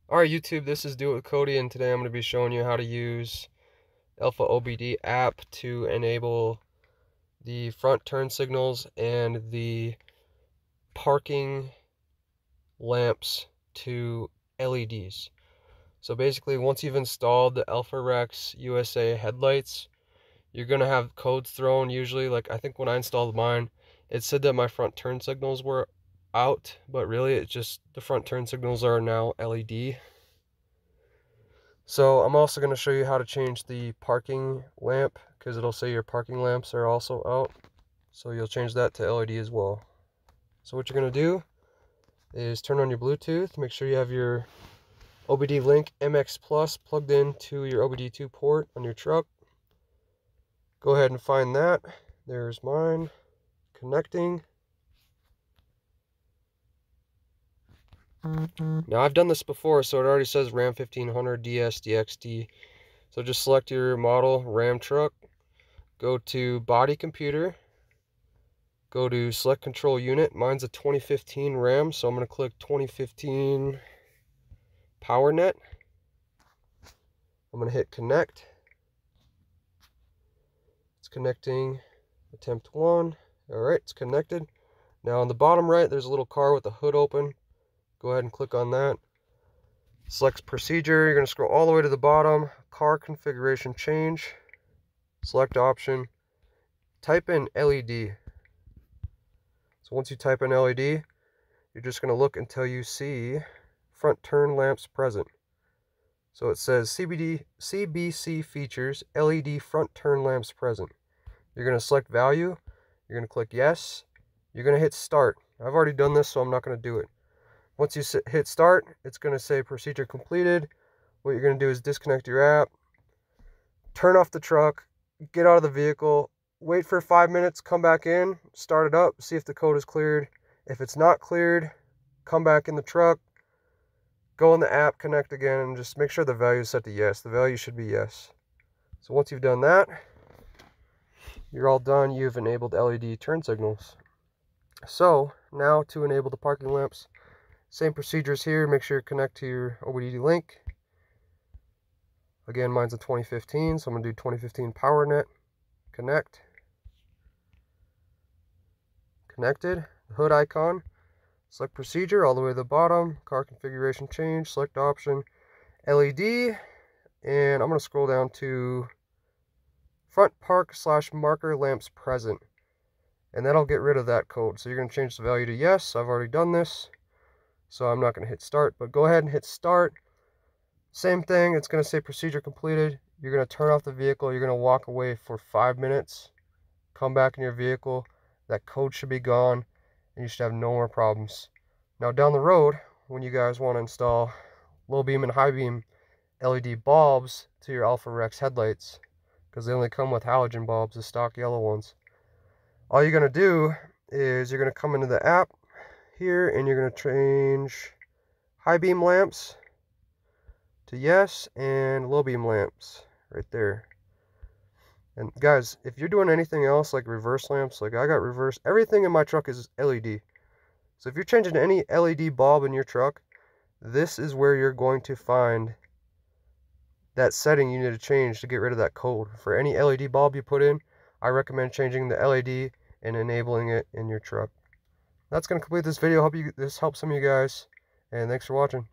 Alright YouTube, this is Do It With Cody, and today I'm going to be showing you how to use AlfaOBD app to enable the front turn signals and the parking lamps to LEDs. So basically, once you've installed the AlphaRex USA headlights, you're going to have codes thrown usually. Like I think when I installed mine, it said that my front turn signals were out, but really it's just the front turn signals are now LED. So I'm also going to show you how to change the parking lamp, because it'll say your parking lamps are also out. So you'll change that to LED as well. So what you're going to do is turn on your Bluetooth. Make sure you have your OBD Link MX Plus plugged into your OBD2 port on your truck. Go ahead and find that. There's mine. Connecting. Now I've done this before, so it already says Ram 1500 DS DXD. So just select your model, Ram truck. Go to Body Computer. Go to Select Control Unit. Mine's a 2015 Ram, so I'm going to click 2015 PowerNet. I'm going to hit Connect. It's connecting. Attempt 1. Alright, it's connected. Now on the bottom right, there's a little car with the hood open. Go ahead and click on that. Select Procedure. You're going to scroll all the way to the bottom. Car Configuration Change. Select Option. Type in LED. So once you type in LED, you're just going to look until you see front turn lamps present. So it says CBC features LED front turn lamps present. You're going to select value. You're going to click yes. You're going to hit start. I've already done this, so I'm not going to do it. Once you hit start, it's going to say procedure completed. What you're going to do is disconnect your app, turn off the truck, get out of the vehicle, wait for 5 minutes, come back in, start it up, see if the code is cleared. If it's not cleared, come back in the truck, go in the app, connect again, and just make sure the value is set to yes. The value should be yes. So once you've done that, you're all done. You've enabled LED turn signals. So now to enable the parking lamps, same procedures here. Make sure you connect to your OBD link. Again, mine's a 2015, so I'm going to do 2015 PowerNet. Connect. Connected. The hood icon. Select procedure all the way to the bottom. Car configuration change. Select option. LED. And I'm going to scroll down to front park / marker lamps present. And that'll get rid of that code. So you're going to change the value to yes. I've already done this, so I'm not going to hit start. But go ahead and hit start. Same thing. It's going to say procedure completed. You're going to turn off the vehicle. You're going to walk away for 5 minutes. Come back in your vehicle. That code should be gone, and you should have no more problems. Now down the road, when you guys want to install low beam and high beam LED bulbs to your AlphaRex headlights, because they only come with halogen bulbs, the stock yellow ones, all you're going to do is you're going to come into the app here, and you're going to change high beam lamps to yes, and low beam lamps right there. And guys, if you're doing anything else like reverse lamps, like I got reverse, everything in my truck is LED. So if you're changing any LED bulb in your truck, this is where you're going to find that setting you need to change to get rid of that code. For any LED bulb you put in, I recommend changing the LED and enabling it in your truck. That's going to complete this video. Hope this helps some of you guys, and thanks for watching.